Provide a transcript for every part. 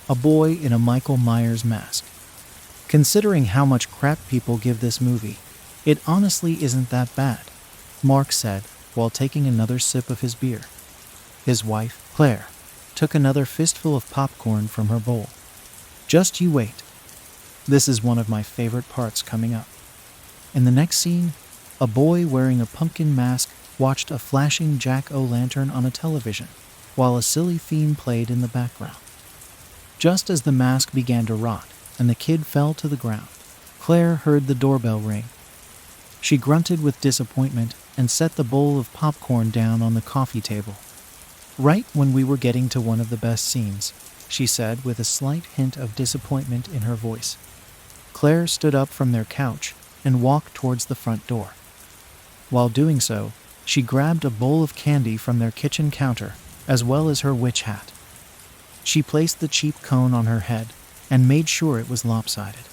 a boy in a Michael Myers mask. Considering how much crap people give this movie, it honestly isn't that bad, Mark said while taking another sip of his beer. His wife, Claire, took another fistful of popcorn from her bowl. Just you wait. This is one of my favorite parts coming up. In the next scene, a boy wearing a pumpkin mask watched a flashing jack-o'-lantern on a television, while a silly theme played in the background. Just as the mask began to rot and the kid fell to the ground, Claire heard the doorbell ring. She grunted with disappointment and set the bowl of popcorn down on the coffee table. Right when we were getting to one of the best scenes, she said with a slight hint of disappointment in her voice. Claire stood up from their couch and walked towards the front door. While doing so, she grabbed a bowl of candy from their kitchen counter, as well as her witch hat. She placed the cheap cone on her head and made sure it was lopsided.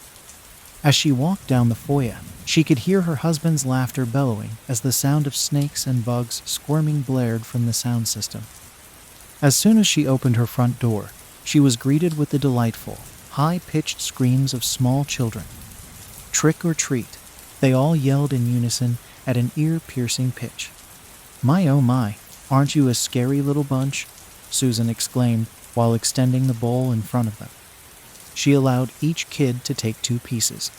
As she walked down the foyer, she could hear her husband's laughter bellowing as the sound of snakes and bugs squirming blared from the sound system. As soon as she opened her front door, she was greeted with the delightful, high-pitched screams of small children. Trick or treat, they all yelled in unison at an ear-piercing pitch. My oh my, aren't you a scary little bunch? Susan exclaimed while extending the bowl in front of them. She allowed each kid to take 2 pieces.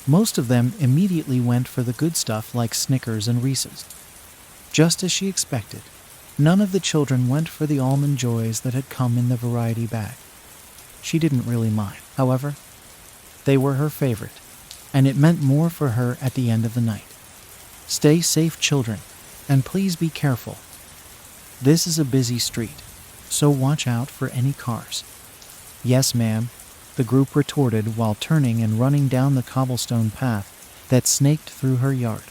Most of them immediately went for the good stuff like Snickers and Reese's. Just as she expected, none of the children went for the almond joys that had come in the variety bag. She didn't really mind, however. They were her favorite, and it meant more for her at the end of the night. Stay safe, children, and please be careful. This is a busy street, so watch out for any cars. Yes, ma'am, the group retorted while turning and running down the cobblestone path that snaked through her yard.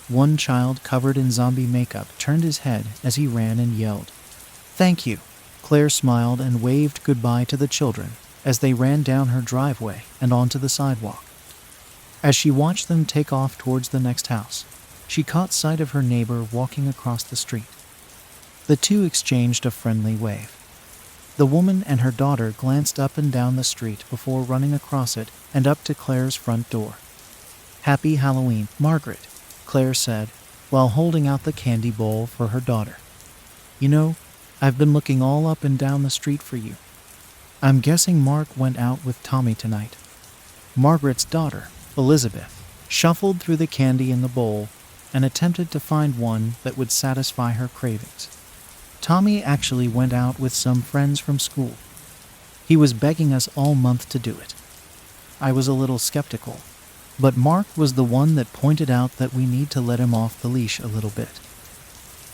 One child covered in zombie makeup turned his head as he ran and yelled, "Thank you." Claire smiled and waved goodbye to the children as they ran down her driveway and onto the sidewalk. As she watched them take off towards the next house, she caught sight of her neighbor walking across the street. The two exchanged a friendly wave. The woman and her daughter glanced up and down the street before running across it and up to Claire's front door. "Happy Halloween, Margaret," Claire said, while holding out the candy bowl for her daughter. "You know, I've been looking all up and down the street for you. I'm guessing Mark went out with Tommy tonight." Margaret's daughter, Elizabeth, shuffled through the candy in the bowl and attempted to find one that would satisfy her cravings. "Tommy actually went out with some friends from school. He was begging us all month to do it. I was a little skeptical, but Mark was the one that pointed out that we need to let him off the leash a little bit.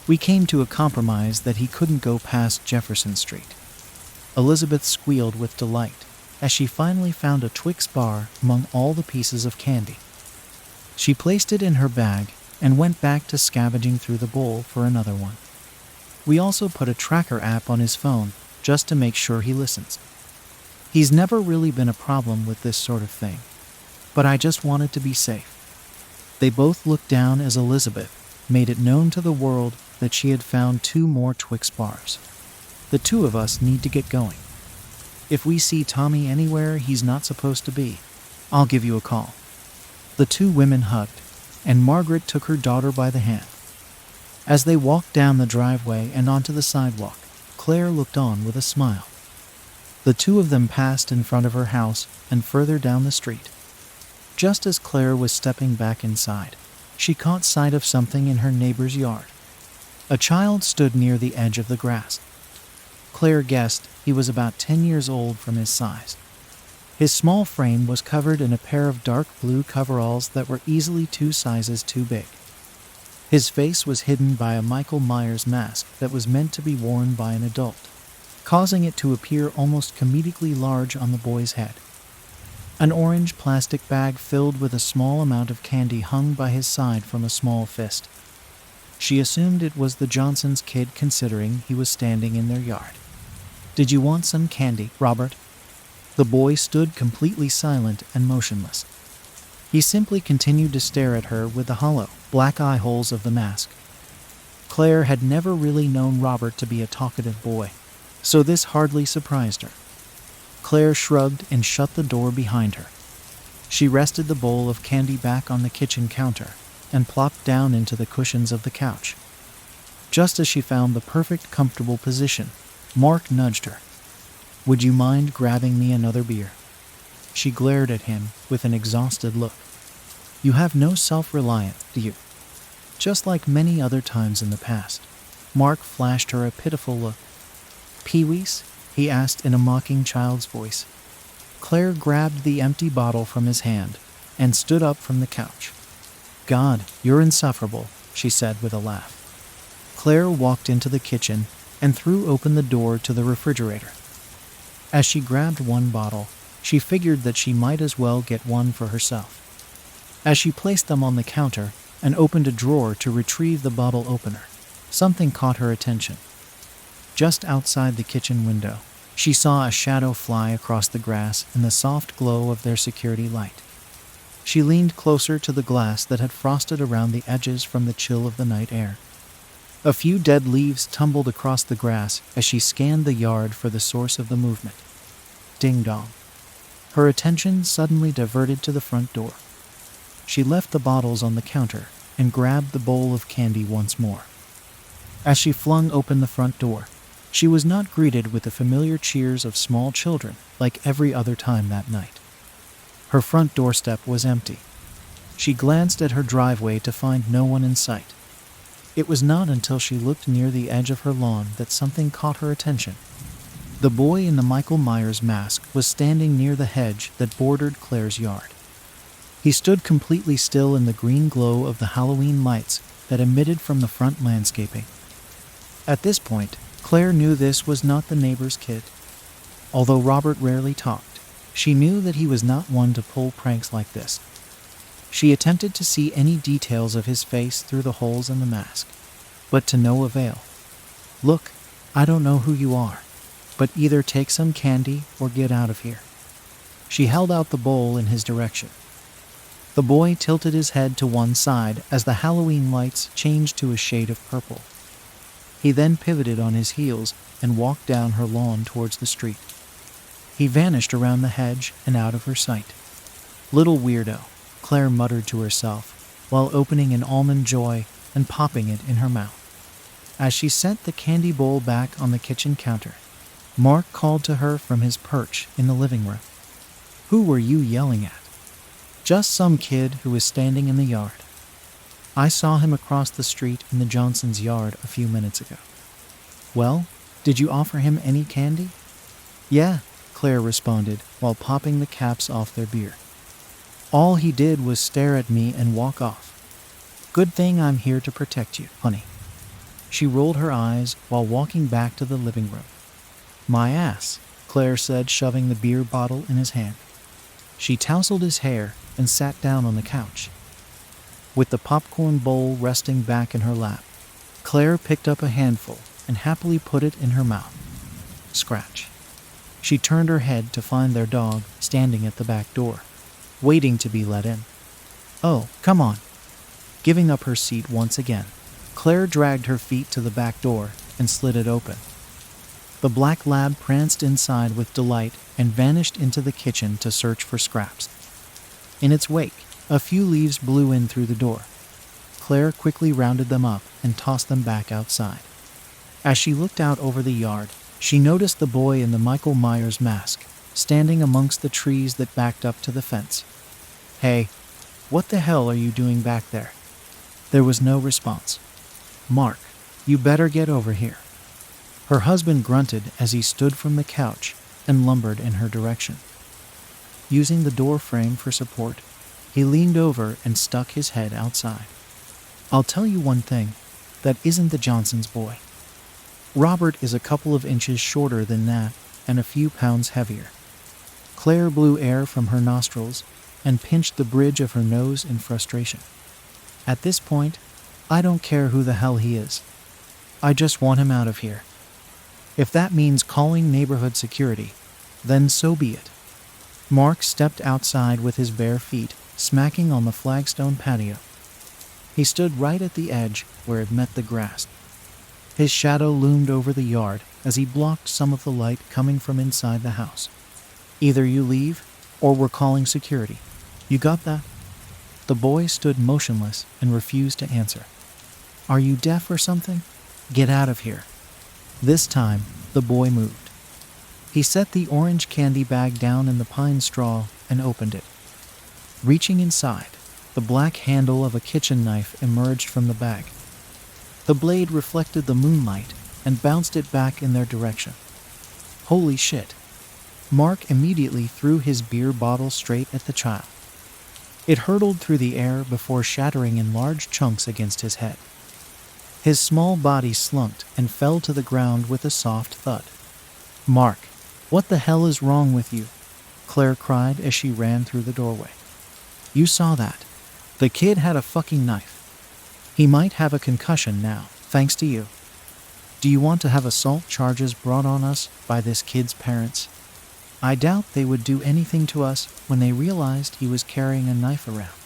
We came to a compromise that he couldn't go past Jefferson Street." Elizabeth squealed with delight as she finally found a Twix bar among all the pieces of candy. She placed it in her bag and went back to scavenging through the bowl for another one. "We also put a tracker app on his phone just to make sure he listens. He's never really been a problem with this sort of thing, but I just wanted to be safe." They both looked down as Elizabeth made it known to the world that she had found 2 more Twix bars. "The 2 of us need to get going. If we see Tommy anywhere he's not supposed to be, I'll give you a call." The 2 women hugged, and Margaret took her daughter by the hand. As they walked down the driveway and onto the sidewalk, Claire looked on with a smile. The 2 of them passed in front of her house and further down the street. Just as Claire was stepping back inside, she caught sight of something in her neighbor's yard. A child stood near the edge of the grass. Claire guessed he was about 10 years old from his size. His small frame was covered in a pair of dark blue coveralls that were easily 2 sizes too big. His face was hidden by a Michael Myers mask that was meant to be worn by an adult, causing it to appear almost comedically large on the boy's head. An orange plastic bag filled with a small amount of candy hung by his side from a small fist. She assumed it was the Johnson's kid considering he was standing in their yard. "Did you want some candy, Robert?" The boy stood completely silent and motionless. He simply continued to stare at her with the hollow, black eye holes of the mask. Claire had never really known Robert to be a talkative boy, so this hardly surprised her. Claire shrugged and shut the door behind her. She rested the bowl of candy back on the kitchen counter and plopped down into the cushions of the couch. Just as she found the perfect comfortable position, Mark nudged her. "Would you mind grabbing me another beer?" She glared at him with an exhausted look. "You have no self-reliance, do you?" Just like many other times in the past, Mark flashed her a pitiful look. "Pee-wees?" he asked in a mocking child's voice. Claire grabbed the empty bottle from his hand and stood up from the couch. "God, you're insufferable," she said with a laugh. Claire walked into the kitchen and threw open the door to the refrigerator. As she grabbed one bottle, she figured that she might as well get one for herself. As she placed them on the counter and opened a drawer to retrieve the bottle opener, something caught her attention. Just outside the kitchen window, she saw a shadow fly across the grass in the soft glow of their security light. She leaned closer to the glass that had frosted around the edges from the chill of the night air. A few dead leaves tumbled across the grass as she scanned the yard for the source of the movement. Ding-dong. Her attention suddenly diverted to the front door. She left the bottles on the counter and grabbed the bowl of candy once more. As she flung open the front door, she was not greeted with the familiar cheers of small children like every other time that night. Her front doorstep was empty. She glanced at her driveway to find no one in sight. It was not until she looked near the edge of her lawn that something caught her attention. The boy in the Michael Myers mask was standing near the hedge that bordered Claire's yard. He stood completely still in the green glow of the Halloween lights that emitted from the front landscaping. At this point, Claire knew this was not the neighbor's kid. Although Robert rarely talked, she knew that he was not one to pull pranks like this. She attempted to see any details of his face through the holes in the mask, but to no avail. "Look, I don't know who you are, but either take some candy or get out of here." She held out the bowl in his direction. The boy tilted his head to one side as the Halloween lights changed to a shade of purple. He then pivoted on his heels and walked down her lawn towards the street. He vanished around the hedge and out of her sight. "Little weirdo," Claire muttered to herself, while opening an almond joy and popping it in her mouth. As she set the candy bowl back on the kitchen counter, Mark called to her from his perch in the living room. "Who were you yelling at?" "Just some kid who was standing in the yard. I saw him across the street in the Johnsons' yard a few minutes ago." "Well, did you offer him any candy?" "Yeah," Claire responded while popping the caps off their beer. "All he did was stare at me and walk off. Good thing I'm here to protect you, honey." She rolled her eyes while walking back to the living room. "My ass," Claire said, shoving the beer bottle in his hand. She tousled his hair and sat down on the couch. With the popcorn bowl resting back in her lap, Claire picked up a handful and happily put it in her mouth. Scratch. She turned her head to find their dog standing at the back door, waiting to be let in. "Oh, come on." Giving up her seat once again, Claire dragged her feet to the back door and slid it open. The black lab pranced inside with delight and vanished into the kitchen to search for scraps. In its wake, a few leaves blew in through the door. Claire quickly rounded them up and tossed them back outside. As she looked out over the yard, she noticed the boy in the Michael Myers mask standing amongst the trees that backed up to the fence. "Hey, what the hell are you doing back there?" There was no response. "Mark, you better get over here." Her husband grunted as he stood from the couch and lumbered in her direction. Using the door frame for support, he leaned over and stuck his head outside. "I'll tell you one thing, that isn't the Johnson's boy. Robert is a couple of inches shorter than that and a few pounds heavier." Claire blew air from her nostrils and pinched the bridge of her nose in frustration. "At this point, I don't care who the hell he is. I just want him out of here. If that means calling neighborhood security, then so be it." Mark stepped outside with his bare feet smacking on the flagstone patio. He stood right at the edge where it met the grass. His shadow loomed over the yard as he blocked some of the light coming from inside the house. Either you leave, or we're calling security. You got that?" The boy stood motionless and refused to answer. "Are you deaf or something? Get out of here." This time, the boy moved. He set the orange candy bag down in the pine straw and opened it. Reaching inside, the black handle of a kitchen knife emerged from the bag. The blade reflected the moonlight and bounced it back in their direction. Holy shit! Mark immediately threw his beer bottle straight at the child. It hurtled through the air before shattering in large chunks against his head. His small body slumped and fell to the ground with a soft thud. "Mark, what the hell is wrong with you?" Claire cried as she ran through the doorway. "You saw that. The kid had a fucking knife. He might have a concussion now, thanks to you. Do you want to have assault charges brought on us by this kid's parents? I doubt they would do anything to us when they realized he was carrying a knife around.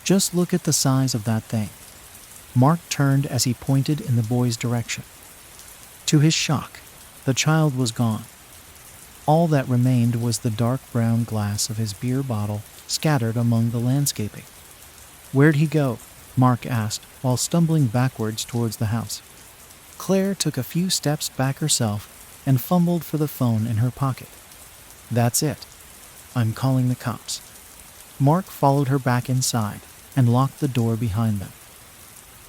Just look at the size of that thing." Mark turned as he pointed in the boy's direction. To his shock, the child was gone. All that remained was the dark brown glass of his beer bottle scattered among the landscaping. "Where'd he go?" Mark asked while stumbling backwards towards the house. Claire took a few steps back herself and fumbled for the phone in her pocket. "That's it. I'm calling the cops." Mark followed her back inside and locked the door behind them.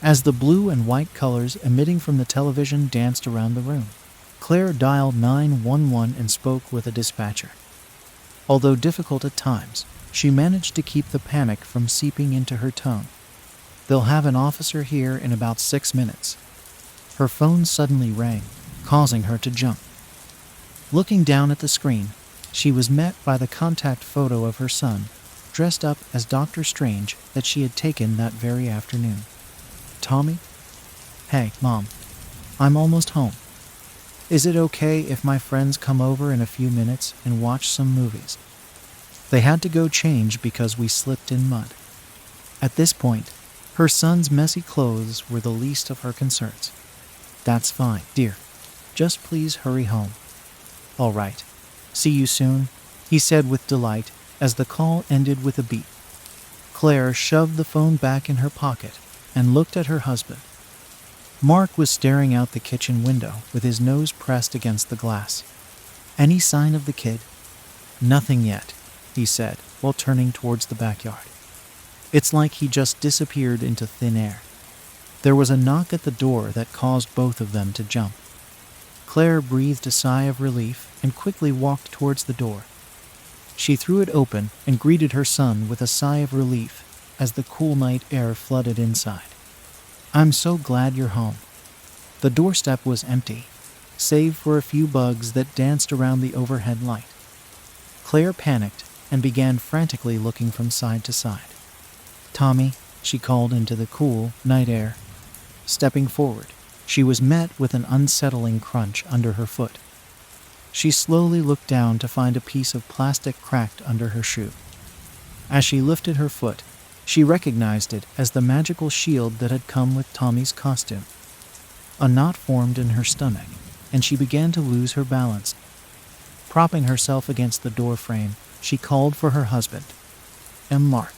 As the blue and white colors emitting from the television danced around the room, Claire dialed 911 and spoke with a dispatcher. Although difficult at times, she managed to keep the panic from seeping into her tone. "They'll have an officer here in about 6 minutes. Her phone suddenly rang, causing her to jump. Looking down at the screen, she was met by the contact photo of her son, dressed up as Dr. Strange that she had taken that very afternoon. "Tommy? Hey, Mom. I'm almost home. Is it okay if my friends come over in a few minutes and watch some movies? They had to go change because we slipped in mud." At this point, her son's messy clothes were the least of her concerns. "That's fine, dear. Just please hurry home." "All right. See you soon," he said with delight as the call ended with a beep. Claire shoved the phone back in her pocket and looked at her husband. Mark was staring out the kitchen window with his nose pressed against the glass. "Any sign of the kid?" "Nothing yet," he said while turning towards the backyard. "It's like he just disappeared into thin air." There was a knock at the door that caused both of them to jump. Claire breathed a sigh of relief and quickly walked towards the door. She threw it open and greeted her son with a sigh of relief as the cool night air flooded inside. "I'm so glad you're home." The doorstep was empty, save for a few bugs that danced around the overhead light. Claire panicked and began frantically looking from side to side. "Tommy," she called into the cool night air. Stepping forward, she was met with an unsettling crunch under her foot. She slowly looked down to find a piece of plastic cracked under her shoe. As she lifted her foot, she recognized it as the magical shield that had come with Tommy's costume. A knot formed in her stomach, and she began to lose her balance. Propping herself against the door frame, she called for her husband, Mark.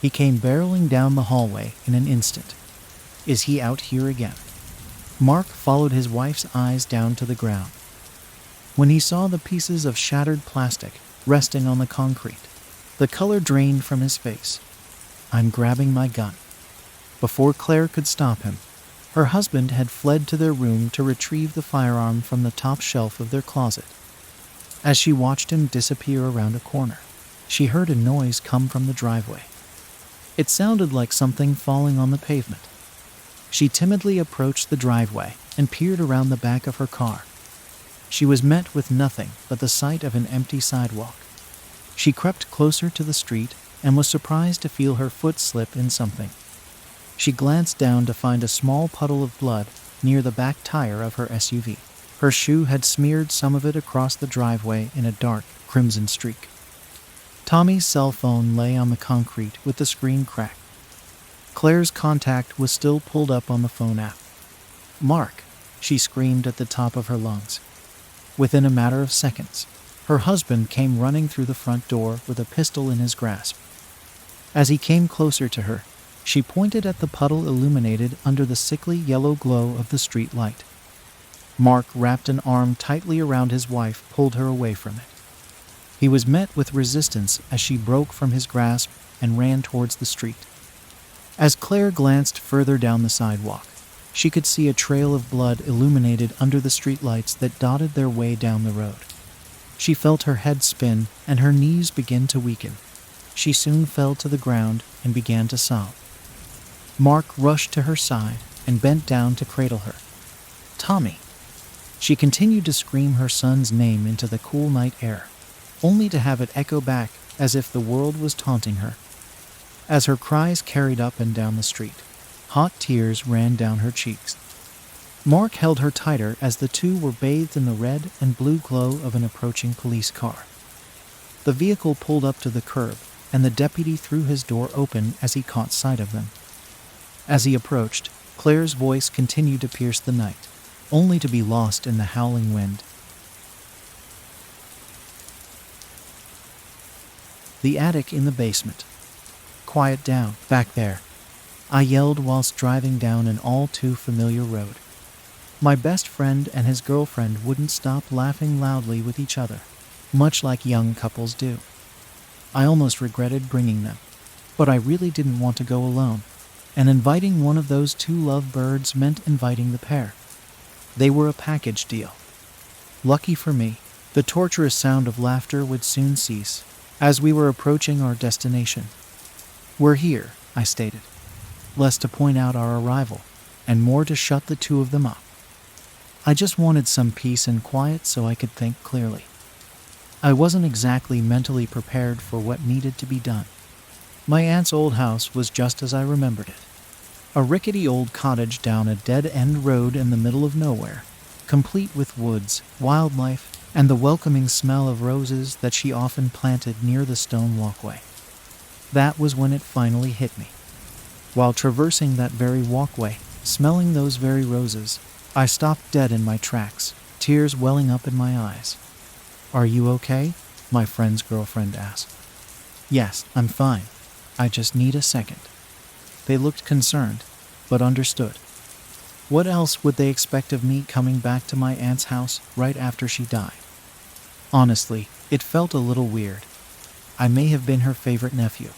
He came barreling down the hallway in an instant. "Is he out here again?" Mark followed his wife's eyes down to the ground. When he saw the pieces of shattered plastic resting on the concrete, the color drained from his face. "I'm grabbing my gun." Before Claire could stop him, her husband had fled to their room to retrieve the firearm from the top shelf of their closet. As she watched him disappear around a corner, she heard a noise come from the driveway. It sounded like something falling on the pavement. She timidly approached the driveway and peered around the back of her car. She was met with nothing but the sight of an empty sidewalk. She crept closer to the street and was surprised to feel her foot slip in something. She glanced down to find a small puddle of blood near the back tire of her SUV. Her shoe had smeared some of it across the driveway in a dark crimson streak. Tommy's cell phone lay on the concrete with the screen cracked. Claire's contact was still pulled up on the phone app. "Mark," she screamed at the top of her lungs. Within a matter of seconds, Her husband came running through the front door with a pistol in his grasp. As he came closer to her, she pointed at the puddle illuminated under the sickly yellow glow of the street light. Mark wrapped an arm tightly around his wife, pulled her away from it. He was met with resistance as she broke from his grasp and ran towards the street. As Claire glanced further down the sidewalk, she could see a trail of blood illuminated under the streetlights that dotted their way down the road. She felt her head spin and her knees begin to weaken. She soon fell to the ground and began to sob. Mark rushed to her side and bent down to cradle her. "Tommy!" She continued to scream her son's name into the cool night air, only to have it echo back as if the world was taunting her. As her cries carried up and down the street, hot tears ran down her cheeks. Mark held her tighter as the two were bathed in the red and blue glow of an approaching police car. The vehicle pulled up to the curb, and the deputy threw his door open as he caught sight of them. As he approached, Claire's voice continued to pierce the night, only to be lost in the howling wind. The attic in the basement. "Quiet down, back there," I yelled whilst driving down an all too familiar road. My best friend and his girlfriend wouldn't stop laughing loudly with each other, much like young couples do. I almost regretted bringing them, but I really didn't want to go alone, and inviting one of those two lovebirds meant inviting the pair. They were a package deal. Lucky for me, the torturous sound of laughter would soon cease as we were approaching our destination. "We're here," I stated, less to point out our arrival, and more to shut the two of them up. I just wanted some peace and quiet so I could think clearly. I wasn't exactly mentally prepared for what needed to be done. My aunt's old house was just as I remembered it. A rickety old cottage down a dead-end road in the middle of nowhere, complete with woods, wildlife, and the welcoming smell of roses that she often planted near the stone walkway. That was when it finally hit me. While traversing that very walkway, smelling those very roses, I stopped dead in my tracks, tears welling up in my eyes. "Are you okay?" my friend's girlfriend asked. "Yes, I'm fine. I just need a second." They looked concerned, but understood. What else would they expect of me coming back to my aunt's house right after she died? Honestly, it felt a little weird. I may have been her favorite nephew,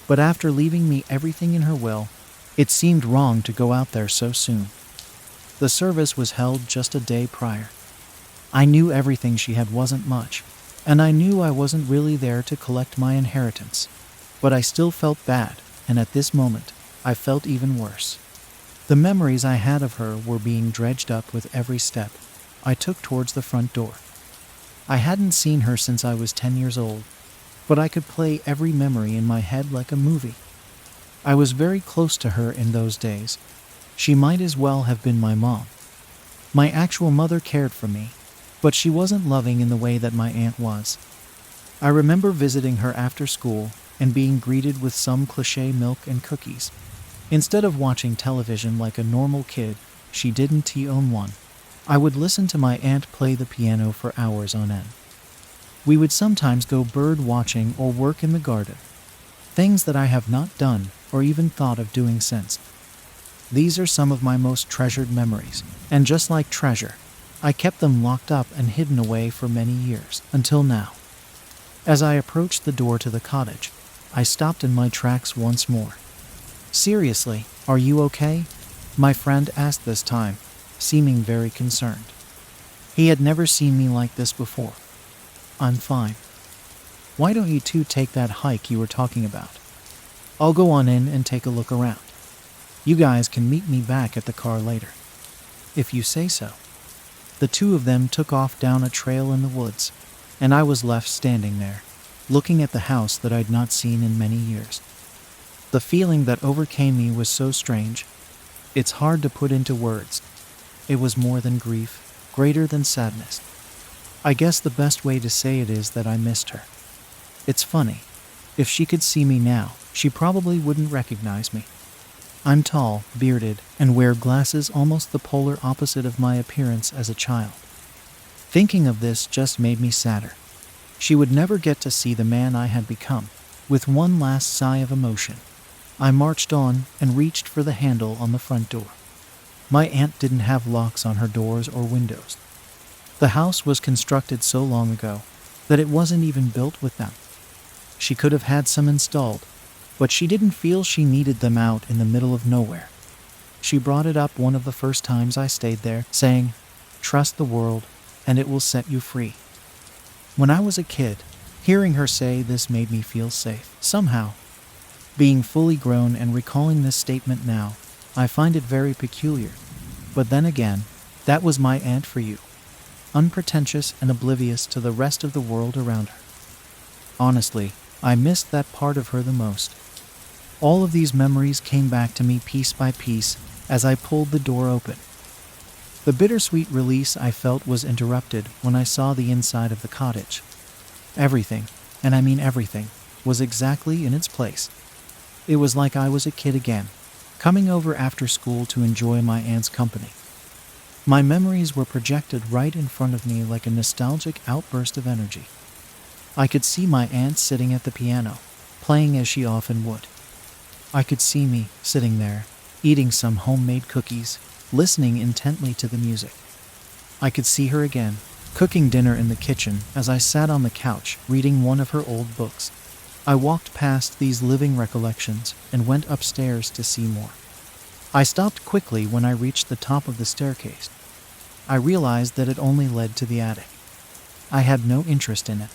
but after leaving me everything in her will, it seemed wrong to go out there so soon. The service was held just a day prior. I knew everything she had wasn't much, and I knew I wasn't really there to collect my inheritance, but I still felt bad, and at this moment, I felt even worse. The memories I had of her were being dredged up with every step I took towards the front door. I hadn't seen her since I was 10 years old, but I could play every memory in my head like a movie. I was very close to her in those days. She might as well have been my mom. My actual mother cared for me, but she wasn't loving in the way that my aunt was. I remember visiting her after school and being greeted with some cliché milk and cookies. Instead of watching television like a normal kid, she didn't own one. I would listen to my aunt play the piano for hours on end. We would sometimes go bird watching or work in the garden, things that I have not done or even thought of doing since. These are some of my most treasured memories, and just like treasure, I kept them locked up and hidden away for many years, until now. As I approached the door to the cottage, I stopped in my tracks once more. "Seriously, are you okay?" my friend asked this time, seeming very concerned. He had never seen me like this before. "I'm fine." "Why don't you two take that hike you were talking about? I'll go on in and take a look around. You guys can meet me back at the car later." "If you say so." The two of them took off down a trail in the woods, and I was left standing there, looking at the house that I'd not seen in many years. The feeling that overcame me was so strange. It's hard to put into words. It was more than grief, greater than sadness. I guess the best way to say it is that I missed her. It's funny. If she could see me now, she probably wouldn't recognize me. I'm tall, bearded, and wear glasses, almost the polar opposite of my appearance as a child. Thinking of this just made me sadder. She would never get to see the man I had become. With one last sigh of emotion, I marched on and reached for the handle on the front door. My aunt didn't have locks on her doors or windows. The house was constructed so long ago that it wasn't even built with them. She could have had some installed, but she didn't feel she needed them out in the middle of nowhere. She brought it up one of the first times I stayed there, saying, "Trust the world, and it will set you free." When I was a kid, hearing her say this made me feel safe. Somehow, being fully grown and recalling this statement now, I find it very peculiar. But then again, that was my aunt for you, unpretentious and oblivious to the rest of the world around her. Honestly, I missed that part of her the most. All of these memories came back to me piece by piece as I pulled the door open. The bittersweet release I felt was interrupted when I saw the inside of the cottage. Everything, and I mean everything, was exactly in its place. It was like I was a kid again, coming over after school to enjoy my aunt's company. My memories were projected right in front of me like a nostalgic outburst of energy. I could see my aunt sitting at the piano, playing as she often would. I could see me sitting there, eating some homemade cookies, listening intently to the music. I could see her again, cooking dinner in the kitchen as I sat on the couch reading one of her old books. I walked past these living recollections and went upstairs to see more. I stopped quickly when I reached the top of the staircase. I realized that it only led to the attic. I had no interest in it,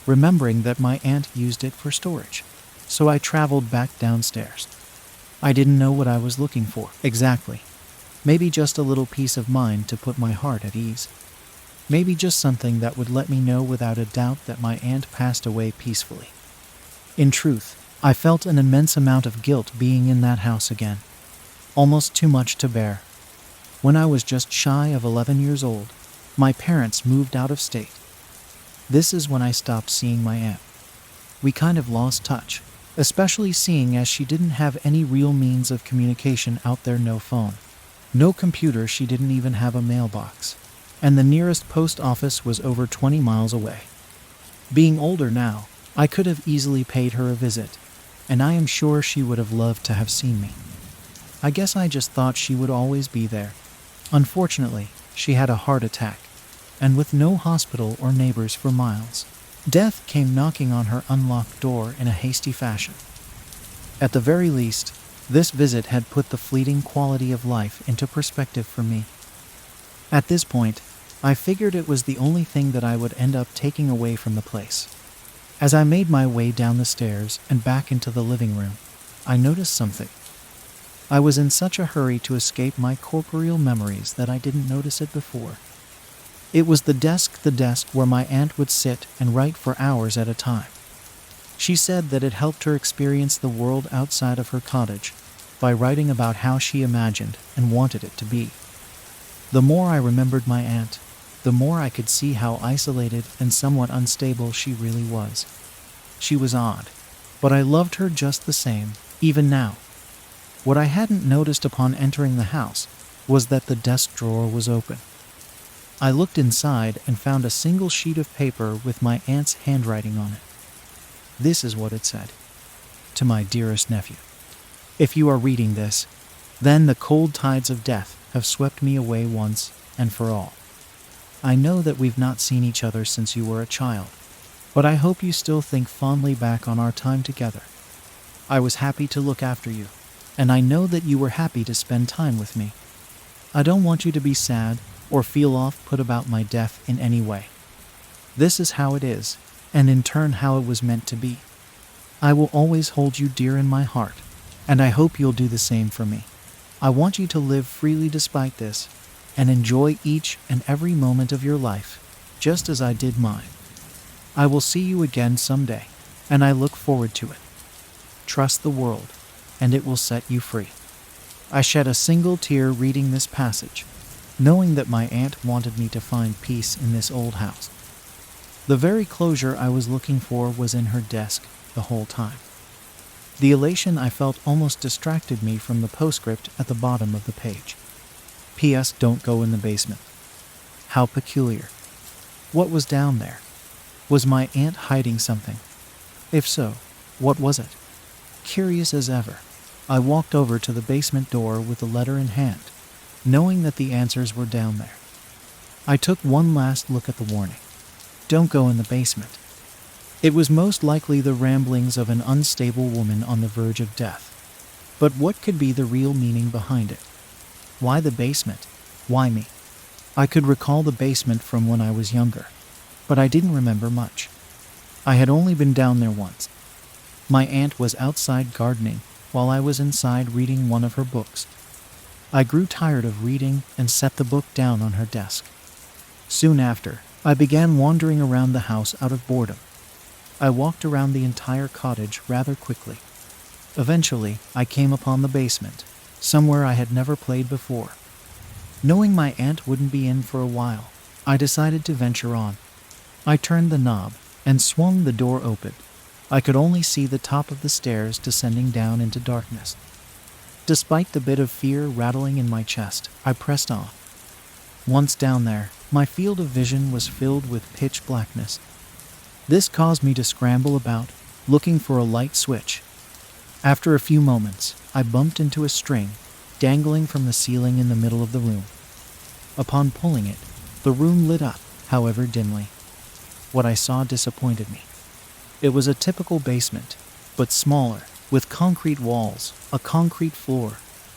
remembering that my aunt used it for storage, so I traveled back downstairs. I didn't know what I was looking for exactly. Maybe just a little peace of mind to put my heart at ease. Maybe just something that would let me know without a doubt that my aunt passed away peacefully. In truth, I felt an immense amount of guilt being in that house again. Almost too much to bear. When I was just shy of 11 years old, my parents moved out of state. This is when I stopped seeing my aunt. We kind of lost touch, especially seeing as she didn't have any real means of communication out there. No phone, no computer, she didn't even have a mailbox, and the nearest post office was over 20 miles away. Being older now, I could have easily paid her a visit, and I am sure she would have loved to have seen me. I guess I just thought she would always be there. Unfortunately, she had a heart attack, and with no hospital or neighbors for miles, death came knocking on her unlocked door in a hasty fashion. At the very least, this visit had put the fleeting quality of life into perspective for me. At this point, I figured it was the only thing that I would end up taking away from the place. As I made my way down the stairs and back into the living room, I noticed something. I was in such a hurry to escape my corporeal memories that I didn't notice it before. It was the desk where my aunt would sit and write for hours at a time. She said that it helped her experience the world outside of her cottage by writing about how she imagined and wanted it to be. The more I remembered my aunt, the more I could see how isolated and somewhat unstable she really was. She was odd, but I loved her just the same, even now. What I hadn't noticed upon entering the house was that the desk drawer was open. I looked inside and found a single sheet of paper with my aunt's handwriting on it. This is what it said. To my dearest nephew. If you are reading this, then the cold tides of death have swept me away once and for all. I know that we've not seen each other since you were a child, but I hope you still think fondly back on our time together. I was happy to look after you, and I know that you were happy to spend time with me. I don't want you to be sad or feel off-put about my death in any way. This is how it is, and in turn how it was meant to be. I will always hold you dear in my heart, and I hope you'll do the same for me. I want you to live freely despite this, and enjoy each and every moment of your life, just as I did mine. I will see you again someday, and I look forward to it. Trust the world, and it will set you free. I shed a single tear reading this passage, knowing that my aunt wanted me to find peace in this old house. The very closure I was looking for was in her desk the whole time. The elation I felt almost distracted me from the postscript at the bottom of the page. P.S. Don't go in the basement. How peculiar. What was down there? Was my aunt hiding something? If so, what was it? Curious as ever, I walked over to the basement door with the letter in hand, knowing that the answers were down there. I took one last look at the warning. Don't go in the basement. It was most likely the ramblings of an unstable woman on the verge of death. But what could be the real meaning behind it? Why the basement? Why me? I could recall the basement from when I was younger, but I didn't remember much. I had only been down there once. My aunt was outside gardening while I was inside reading one of her books. I grew tired of reading and set the book down on her desk. Soon after, I began wandering around the house out of boredom. I walked around the entire cottage rather quickly. Eventually, I came upon the basement, somewhere I had never played before. Knowing my aunt wouldn't be in for a while, I decided to venture on. I turned the knob and swung the door open. I could only see the top of the stairs descending down into darkness. Despite the bit of fear rattling in my chest, I pressed on. Once down there, my field of vision was filled with pitch blackness. This caused me to scramble about, looking for a light switch. After a few moments, I bumped into a string, dangling from the ceiling in the middle of the room. Upon pulling it, the room lit up, however dimly. What I saw disappointed me. It was a typical basement, but smaller, with concrete walls, a concrete floor,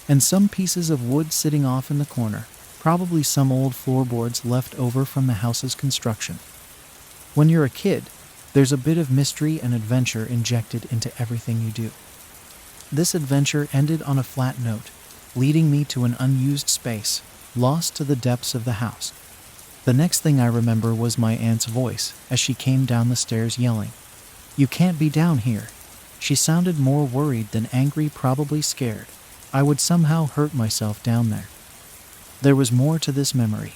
and some pieces of wood sitting off in the corner, probably some old floorboards left over from the house's construction. When you're a kid, there's a bit of mystery and adventure injected into everything you do. This adventure ended on a flat note, leading me to an unused space, lost to the depths of the house. The next thing I remember was my aunt's voice as she came down the stairs yelling, "You can't be down here." She sounded more worried than angry, probably scared I would somehow hurt myself down there. There was more to this memory,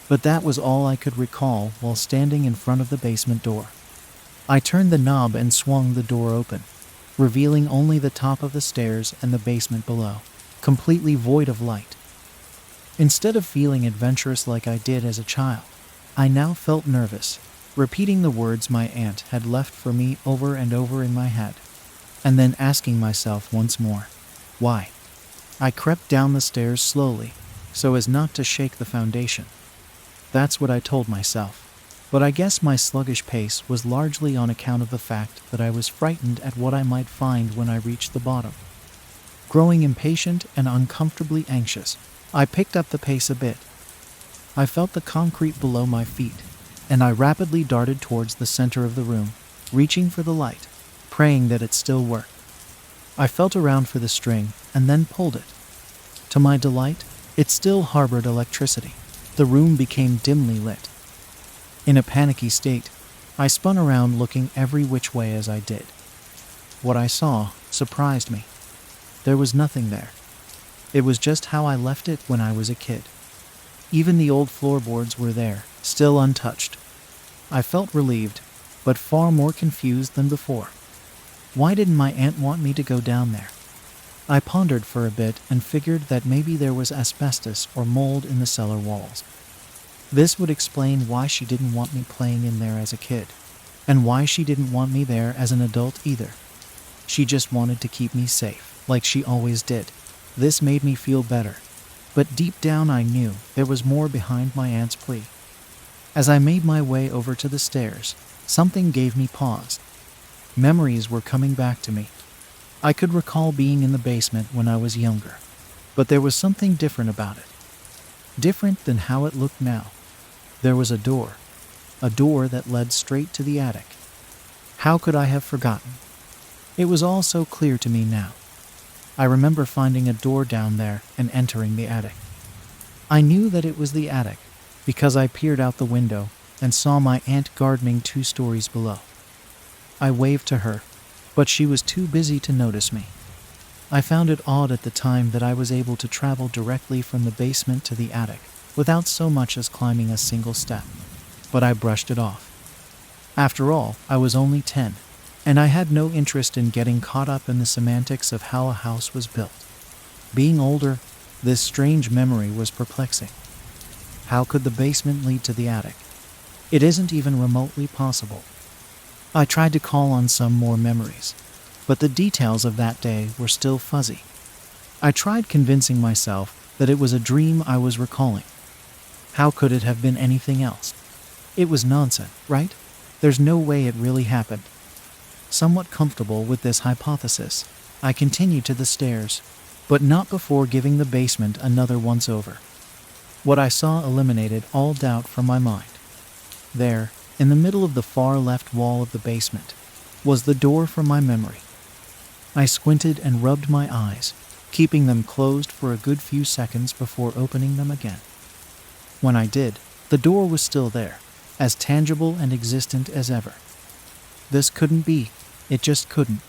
but that was all I could recall while standing in front of the basement door. I turned the knob and swung the door open, revealing only the top of the stairs and the basement below, completely void of light. Instead of feeling adventurous like I did as a child, I now felt nervous, repeating the words my aunt had left for me over and over in my head, and then asking myself once more, why? I crept down the stairs slowly, so as not to shake the foundation. That's what I told myself. But I guess my sluggish pace was largely on account of the fact that I was frightened at what I might find when I reached the bottom. Growing impatient and uncomfortably anxious, I picked up the pace a bit. I felt the concrete below my feet, and I rapidly darted towards the center of the room, reaching for the light, praying that it still worked. I felt around for the string and then pulled it. To my delight, it still harbored electricity. The room became dimly lit. In a panicky state, I spun around looking every which way as I did. What I saw surprised me. There was nothing there. It was just how I left it when I was a kid. Even the old floorboards were there, still untouched. I felt relieved, but far more confused than before. Why didn't my aunt want me to go down there? I pondered for a bit and figured that maybe there was asbestos or mold in the cellar walls. This would explain why she didn't want me playing in there as a kid, and why she didn't want me there as an adult either. She just wanted to keep me safe, like she always did. This made me feel better, but deep down I knew there was more behind my aunt's plea. As I made my way over to the stairs, something gave me pause. Memories were coming back to me. I could recall being in the basement when I was younger, but there was something different about it. Different than how it looked now. There was a door that led straight to the attic. How could I have forgotten? It was all so clear to me now. I remember finding a door down there and entering the attic. I knew that it was the attic because I peered out the window and saw my aunt gardening 2 stories below. I waved to her, but she was too busy to notice me. I found it odd at the time that I was able to travel directly from the basement to the attic without so much as climbing a single step, but I brushed it off. After all, I was only 10, and I had no interest in getting caught up in the semantics of how a house was built. Being older, this strange memory was perplexing. How could the basement lead to the attic? It isn't even remotely possible. I tried to call on some more memories, but the details of that day were still fuzzy. I tried convincing myself that it was a dream I was recalling. How could it have been anything else? It was nonsense, right? There's no way it really happened. Somewhat comfortable with this hypothesis, I continued to the stairs, but not before giving the basement another once-over. What I saw eliminated all doubt from my mind. There, in the middle of the far left wall of the basement, was the door from my memory. I squinted and rubbed my eyes, keeping them closed for a good few seconds before opening them again. When I did, the door was still there, as tangible and existent as ever. This couldn't be. It just couldn't.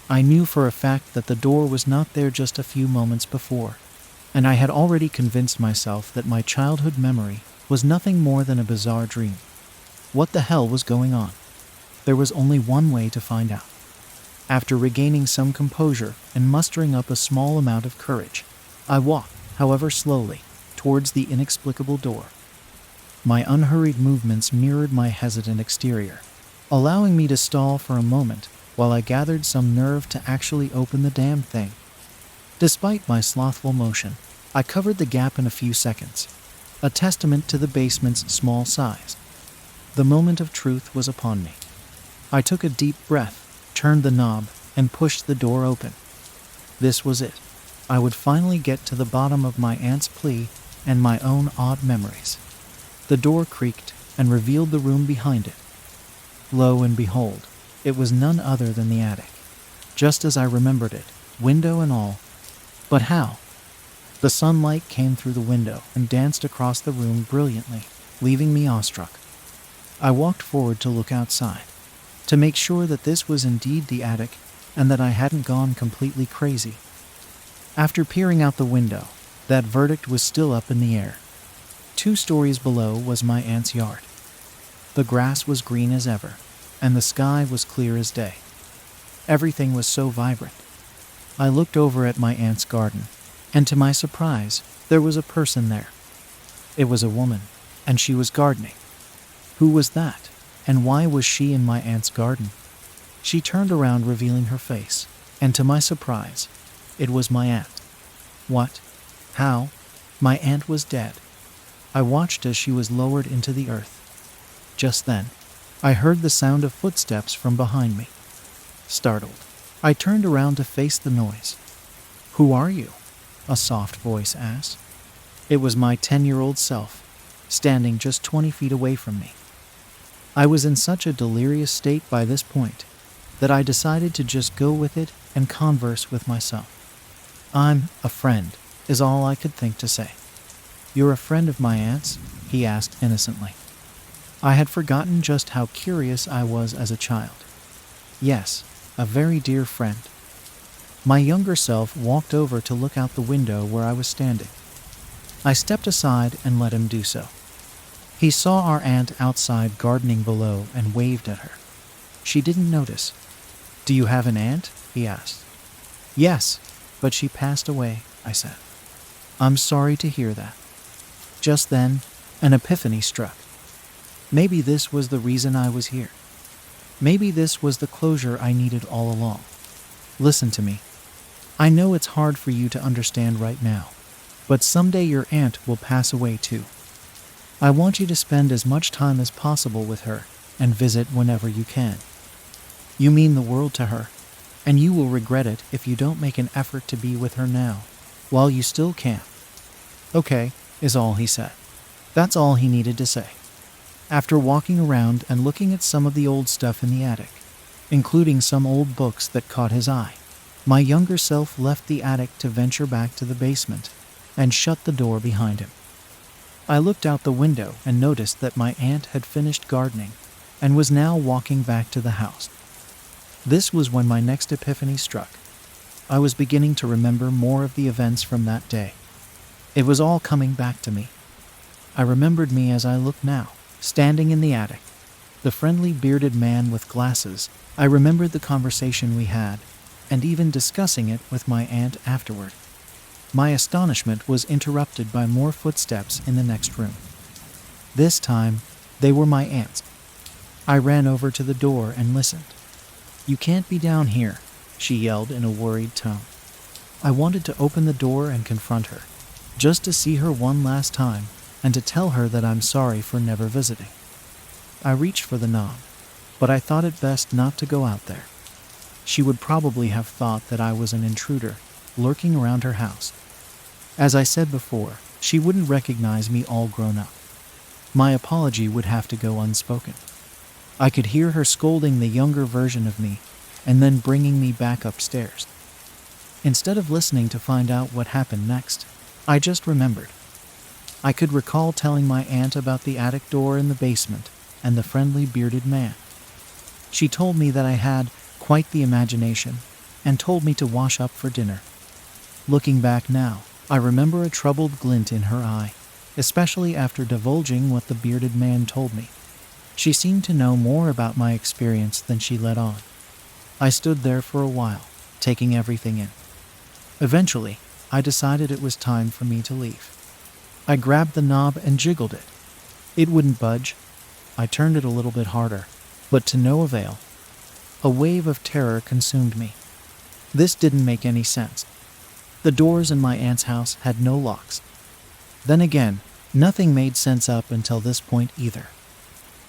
I knew for a fact that the door was not there just a few moments before, and I had already convinced myself that my childhood memory was nothing more than a bizarre dream. What the hell was going on? There was only one way to find out. After regaining some composure and mustering up a small amount of courage, I walked, however slowly, towards the inexplicable door. My unhurried movements mirrored my hesitant exterior, allowing me to stall for a moment while I gathered some nerve to actually open the damn thing. Despite my slothful motion, I covered the gap in a few seconds, a testament to the basement's small size. The moment of truth was upon me. I took a deep breath, turned the knob, and pushed the door open. This was it. I would finally get to the bottom of my aunt's plea and my own odd memories. The door creaked and revealed the room behind it. Lo and behold, it was none other than the attic, just as I remembered it, window and all. But how? The sunlight came through the window and danced across the room brilliantly, leaving me awestruck. I walked forward to look outside, to make sure that this was indeed the attic and that I hadn't gone completely crazy. After peering out the window, that verdict was still up in the air. 2 stories below was my aunt's yard. The grass was green as ever, and the sky was clear as day. Everything was so vibrant. I looked over at my aunt's garden, and to my surprise, there was a person there. It was a woman, and she was gardening. Who was that, and why was she in my aunt's garden? She turned around, revealing her face, and to my surprise, it was my aunt. What? How? My aunt was dead. I watched as she was lowered into the earth. Just then, I heard the sound of footsteps from behind me. Startled, I turned around to face the noise. "Who are you?" a soft voice asked. It was my 10-year-old self, standing just 20 feet away from me. I was in such a delirious state by this point that I decided to just go with it and converse with myself. "I'm a friend," is all I could think to say. "You're a friend of my aunt's?" he asked innocently. I had forgotten just how curious I was as a child. "Yes, a very dear friend." My younger self walked over to look out the window where I was standing. I stepped aside and let him do so. He saw our aunt outside gardening below and waved at her. She didn't notice. "Do you have an aunt?" he asked. "Yes, but she passed away," I said. "I'm sorry to hear that." Just then, an epiphany struck. Maybe this was the reason I was here. Maybe this was the closure I needed all along. Listen to me. I know it's hard for you to understand right now, but someday your aunt will pass away too. I want you to spend as much time as possible with her and visit whenever you can. You mean the world to her, and you will regret it if you don't make an effort to be with her now, while you still can. "Okay," is all he said. That's all he needed to say. After walking around and looking at some of the old stuff in the attic, including some old books that caught his eye, my younger self left the attic to venture back to the basement and shut the door behind him. I looked out the window and noticed that my aunt had finished gardening and was now walking back to the house. This was when my next epiphany struck. I was beginning to remember more of the events from that day. It was all coming back to me. I remembered me as I look now, standing in the attic, the friendly bearded man with glasses. I remembered the conversation we had, and even discussing it with my aunt afterward. My astonishment was interrupted by more footsteps in the next room. This time, they were my aunt's. I ran over to the door and listened. "You can't be down here," she yelled in a worried tone. I wanted to open the door and confront her, just to see her one last time and to tell her that I'm sorry for never visiting. I reached for the knob, but I thought it best not to go out there. She would probably have thought that I was an intruder, lurking around her house. As I said before, she wouldn't recognize me all grown up. My apology would have to go unspoken. I could hear her scolding the younger version of me and then bringing me back upstairs. Instead of listening to find out what happened next, I just remembered. I could recall telling my aunt about the attic door in the basement and the friendly bearded man. She told me that I had quite the imagination and told me to wash up for dinner. Looking back now, I remember a troubled glint in her eye, especially after divulging what the bearded man told me. She seemed to know more about my experience than she let on. I stood there for a while, taking everything in. Eventually, I decided it was time for me to leave. I grabbed the knob and jiggled it. It wouldn't budge. I turned it a little bit harder, but to no avail. A wave of terror consumed me. This didn't make any sense. The doors in my aunt's house had no locks. Then again, nothing made sense up until this point either.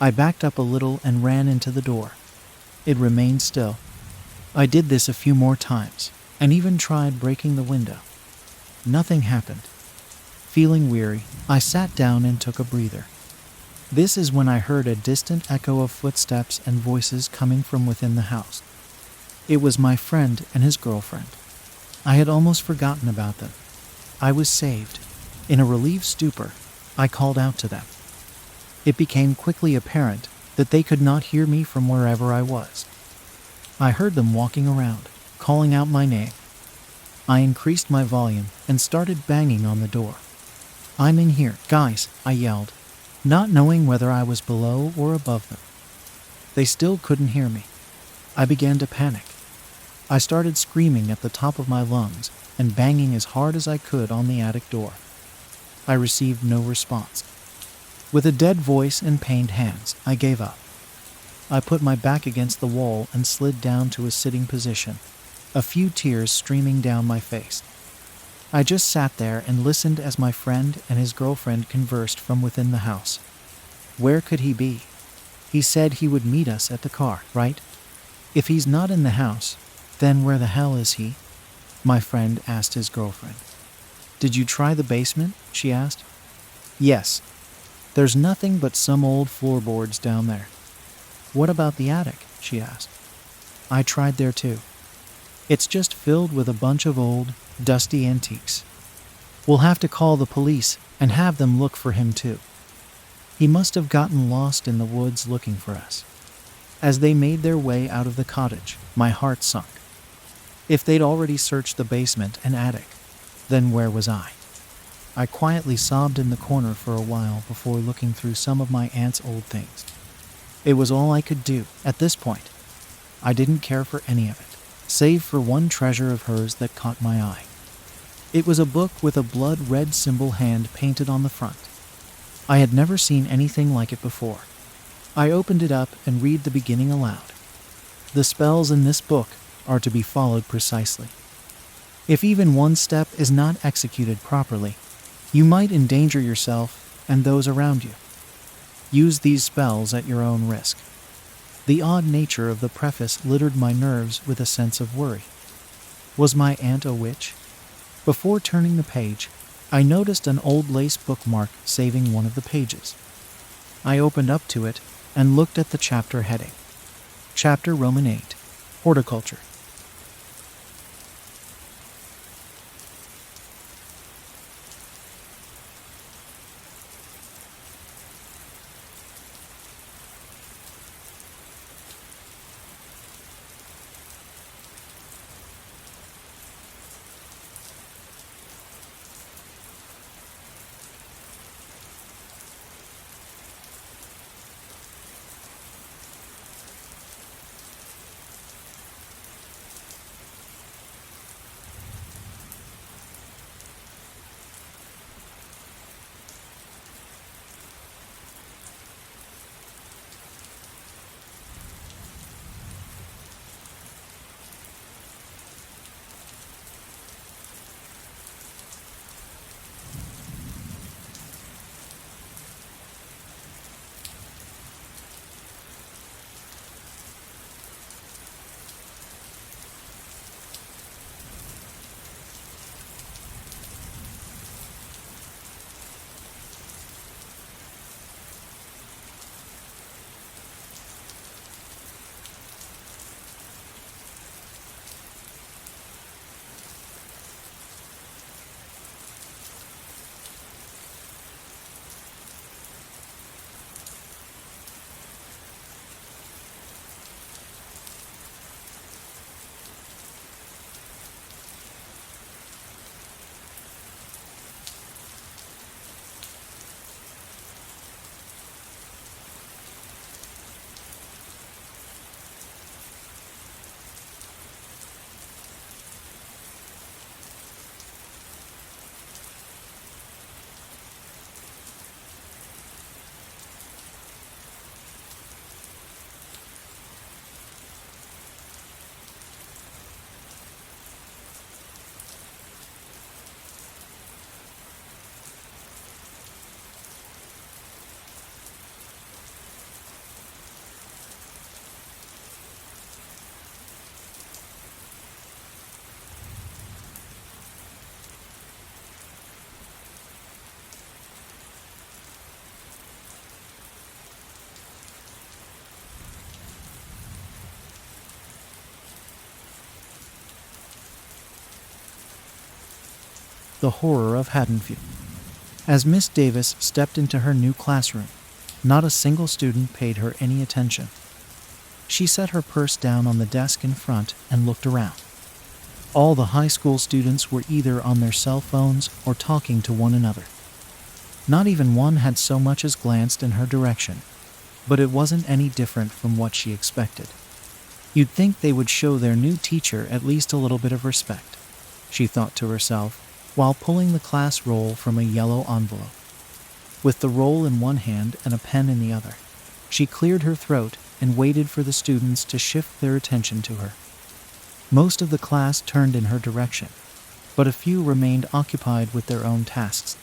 I backed up a little and ran into the door. It remained still. I did this a few more times, and even tried breaking the window. Nothing happened. Feeling weary, I sat down and took a breather. This is when I heard a distant echo of footsteps and voices coming from within the house. It was my friend and his girlfriend. I had almost forgotten about them. I was saved. In a relieved stupor, I called out to them. It became quickly apparent that they could not hear me from wherever I was. I heard them walking around, calling out my name. I increased my volume and started banging on the door. "I'm in here, guys," I yelled, not knowing whether I was below or above them. They still couldn't hear me. I began to panic. I started screaming at the top of my lungs and banging as hard as I could on the attic door. I received no response. With a dead voice and pained hands, I gave up. I put my back against the wall and slid down to a sitting position, a few tears streaming down my face. I just sat there and listened as my friend and his girlfriend conversed from within the house. Where could he be? He said he would meet us at the car, right? If he's not in the house, then where the hell is he? My friend asked his girlfriend. "Did you try the basement?" she asked. "Yes. There's nothing but some old floorboards down there." "What about the attic?" she asked. "I tried there too. It's just filled with a bunch of old, dusty antiques. We'll have to call the police and have them look for him too. He must have gotten lost in the woods looking for us." As they made their way out of the cottage, my heart sunk. If they'd already searched the basement and attic, then where was I? I quietly sobbed in the corner for a while before looking through some of my aunt's old things. It was all I could do at this point. I didn't care for any of it, save for one treasure of hers that caught my eye. It was a book with a blood-red symbol hand painted on the front. I had never seen anything like it before. I opened it up and read the beginning aloud. The spells in this book are to be followed precisely. If even one step is not executed properly, you might endanger yourself and those around you. Use these spells at your own risk. The odd nature of the preface littered my nerves with a sense of worry. Was my aunt a witch? Before turning the page, I noticed an old lace bookmark saving one of the pages. I opened up to it and looked at the chapter heading. Chapter Roman 8, Horticulture. the horror of Haddonfield. As Miss Davis stepped into her new classroom, not a single student paid her any attention. She set her purse down on the desk in front and looked around. All the high school students were either on their cell phones or talking to one another. Not even one had so much as glanced in her direction, but it wasn't any different from what she expected. You'd think they would show their new teacher at least a little bit of respect, she thought to herself, while pulling the class roll from a yellow envelope. With the roll in one hand and a pen in the other, she cleared her throat and waited for the students to shift their attention to her. Most of the class turned in her direction, but a few remained occupied with their own tasks.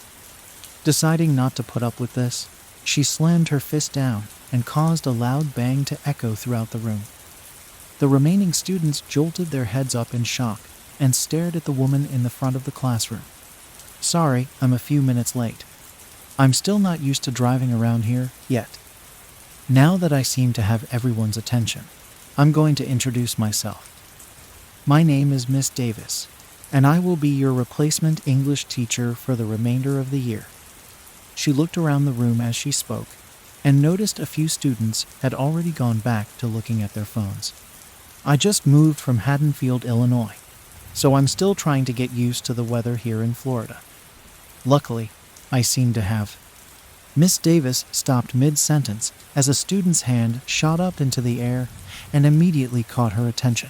Deciding not to put up with this, she slammed her fist down and caused a loud bang to echo throughout the room. The remaining students jolted their heads up in shock and stared at the woman in the front of the classroom. "Sorry, I'm a few minutes late. I'm still not used to driving around here yet. Now that I seem to have everyone's attention, I'm going to introduce myself. My name is Miss Davis, and I will be your replacement English teacher for the remainder of the year." She looked around the room as she spoke and noticed a few students had already gone back to looking at their phones. "I just moved from Haddonfield, Illinois, so I'm still trying to get used to the weather here in Florida. Luckily, I seem to have." Miss Davis stopped mid-sentence as a student's hand shot up into the air and immediately caught her attention.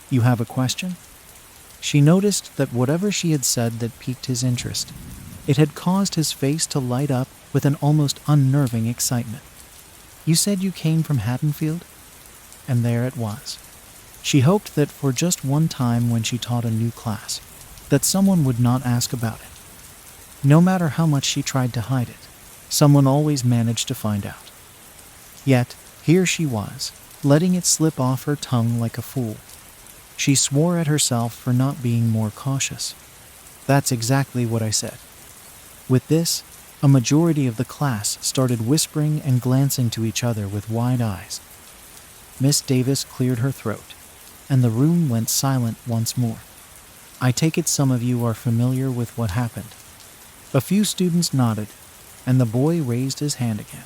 "You have a question?" She noticed that whatever she had said that piqued his interest, it had caused his face to light up with an almost unnerving excitement. "You said you came from Haddonfield?" And there it was. She hoped that for just one time when she taught a new class, that someone would not ask about it. No matter how much she tried to hide it, someone always managed to find out. Yet, here she was, letting it slip off her tongue like a fool. She swore at herself for not being more cautious. "That's exactly what I said." With this, a majority of the class started whispering and glancing to each other with wide eyes. Miss Davis cleared her throat, and the room went silent once more. "I take it some of you are familiar with what happened." A few students nodded, and the boy raised his hand again.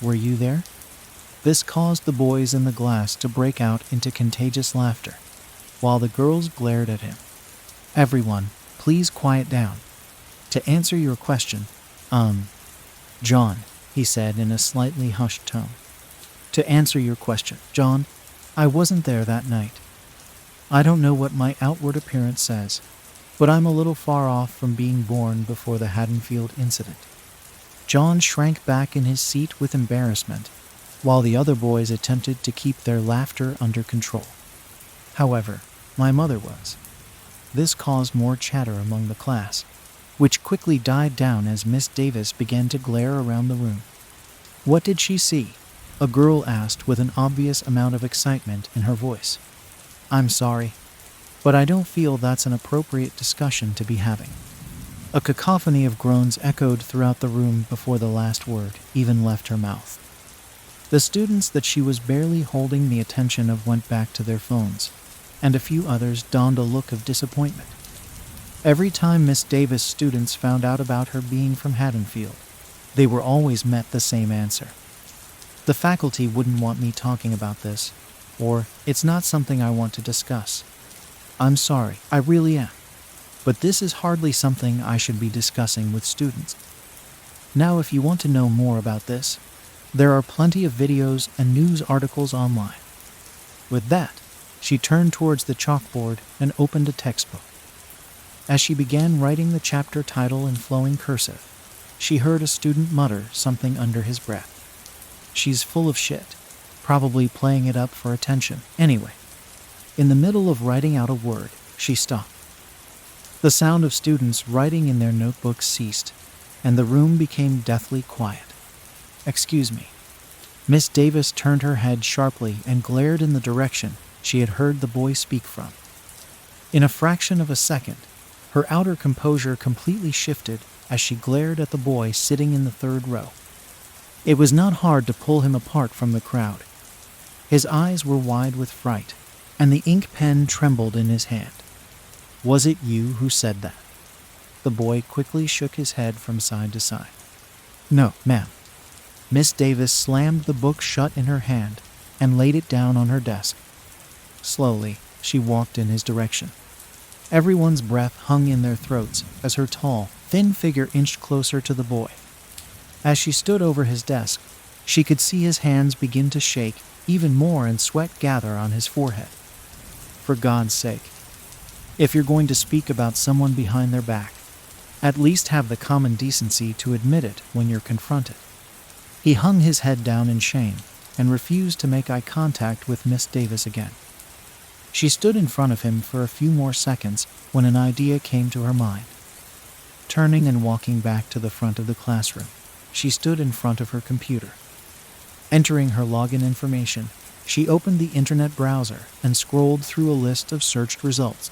"Were you there?" This caused the boys in the class to break out into contagious laughter, while the girls glared at him. "Everyone, please quiet down. To answer your question, John," he said in a slightly hushed tone. "To answer your question, John, I wasn't there that night. I don't know what my outward appearance says, but I'm a little far off from being born before the Haddonfield incident." John shrank back in his seat with embarrassment, while the other boys attempted to keep their laughter under control. "However, my mother was." This caused more chatter among the class, which quickly died down as Miss Davis began to glare around the room. "What did she see?" a girl asked with an obvious amount of excitement in her voice. "I'm sorry, but I don't feel that's an appropriate discussion to be having." A cacophony of groans echoed throughout the room before the last word even left her mouth. The students that she was barely holding the attention of went back to their phones, and a few others donned a look of disappointment. Every time Miss Davis' students found out about her being from Haddonfield, they were always met the same answer. "The faculty wouldn't want me talking about this," or "It's not something I want to discuss." "I'm sorry, I really am. But this is hardly something I should be discussing with students." Now, if you want to know more about this, there are plenty of videos and news articles online. With that, she turned towards the chalkboard and opened a textbook. As she began writing the chapter title in flowing cursive, she heard a student mutter something under his breath. "She's full of shit, probably playing it up for attention. Anyway." In the middle of writing out a word, she stopped. The sound of students writing in their notebooks ceased, and the room became deathly quiet. "Excuse me." Miss Davis turned her head sharply and glared in the direction she had heard the boy speak from. In a fraction of a second, her outer composure completely shifted as she glared at the boy sitting in the third row. It was not hard to pull him apart from the crowd. His eyes were wide with fright, and the ink pen trembled in his hand. "Was it you who said that?" The boy quickly shook his head from side to side. No, ma'am. Miss Davis slammed the book shut in her hand and laid it down on her desk. Slowly, she walked in his direction. Everyone's breath hung in their throats as her tall, thin figure inched closer to the boy. As she stood over his desk, she could see his hands begin to shake even more and sweat gather on his forehead. For God's sake, if you're going to speak about someone behind their back, at least have the common decency to admit it when you're confronted. He hung his head down in shame and refused to make eye contact with Miss Davis again. She stood in front of him for a few more seconds when an idea came to her mind. Turning and walking back to the front of the classroom, she stood in front of her computer. Entering her login information, she opened the internet browser and scrolled through a list of searched results.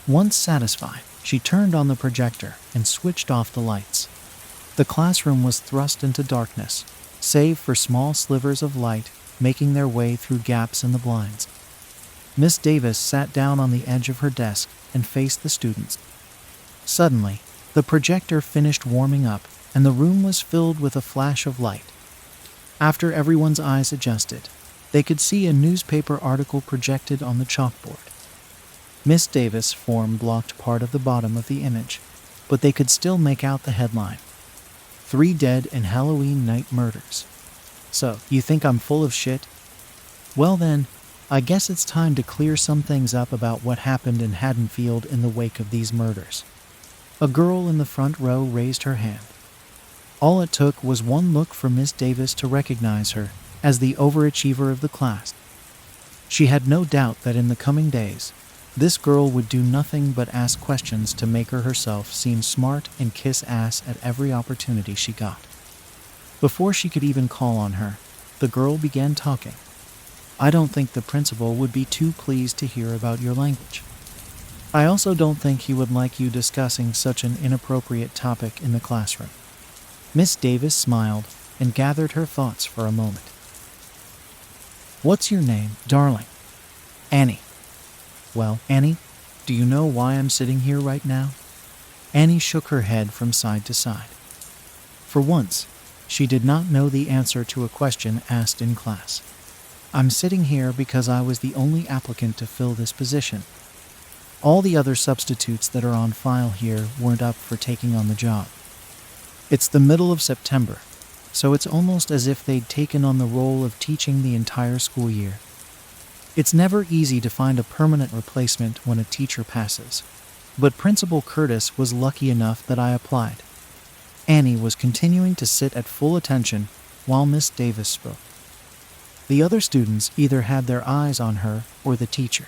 Once satisfied, she turned on the projector and switched off the lights. The classroom was thrust into darkness, save for small slivers of light making their way through gaps in the blinds. Miss Davis sat down on the edge of her desk and faced the students. Suddenly, the projector finished warming up and the room was filled with a flash of light. After everyone's eyes adjusted, they could see a newspaper article projected on the chalkboard. Miss Davis' form blocked part of the bottom of the image, but they could still make out the headline. 3 dead in Halloween night murders. So, you think I'm full of shit? Well then, I guess it's time to clear some things up about what happened in Haddonfield in the wake of these murders. A girl in the front row raised her hand. All it took was one look for Miss Davis to recognize her as the overachiever of the class. She had no doubt that in the coming days, this girl would do nothing but ask questions to make her herself seem smart and kiss ass at every opportunity she got. Before she could even call on her, the girl began talking. I don't think the principal would be too pleased to hear about your language. I also don't think he would like you discussing such an inappropriate topic in the classroom. Miss Davis smiled and gathered her thoughts for a moment. What's your name, darling? Annie. Well, Annie, do you know why I'm sitting here right now? Annie shook her head from side to side. For once, she did not know the answer to a question asked in class. I'm sitting here because I was the only applicant to fill this position. All the other substitutes that are on file here weren't up for taking on the job. It's the middle of September, so it's almost as if they'd taken on the role of teaching the entire school year. It's never easy to find a permanent replacement when a teacher passes, but Principal Curtis was lucky enough that I applied. Annie was continuing to sit at full attention while Miss Davis spoke. The other students either had their eyes on her or the teacher.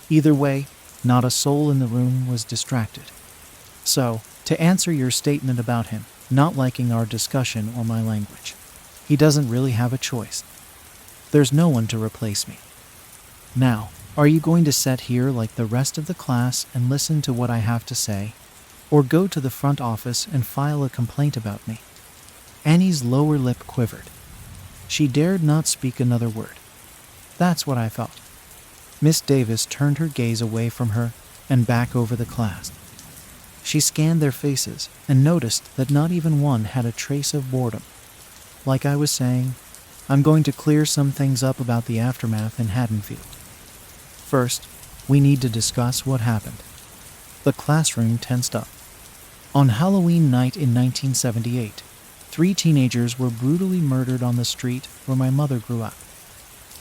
Either way, not a soul in the room was distracted. So, to answer your statement about him not liking our discussion or my language, he doesn't really have a choice. There's no one to replace me. Now, are you going to sit here like the rest of the class and listen to what I have to say, or go to the front office and file a complaint about me? Annie's lower lip quivered. She dared not speak another word. That's what I thought. Miss Davis turned her gaze away from her and back over the class. She scanned their faces and noticed that not even one had a trace of boredom. Like I was saying, I'm going to clear some things up about the aftermath in Haddonfield. First, we need to discuss what happened. The classroom tensed up. On Halloween night in 1978, 3 teenagers were brutally murdered on the street where my mother grew up.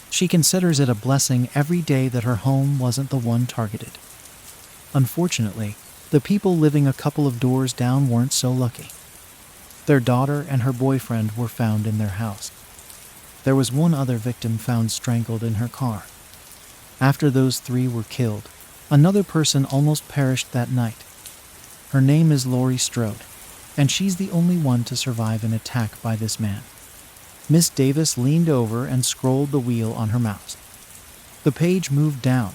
She considers it a blessing every day that her home wasn't the one targeted. Unfortunately, the people living a couple of doors down weren't so lucky. Their daughter and her boyfriend were found in their house. There was one other victim found strangled in her car. After those 3 were killed, another person almost perished that night. Her name is Laurie Strode, and she's the only one to survive an attack by this man. Miss Davis leaned over and scrolled the wheel on her mouse. The page moved down,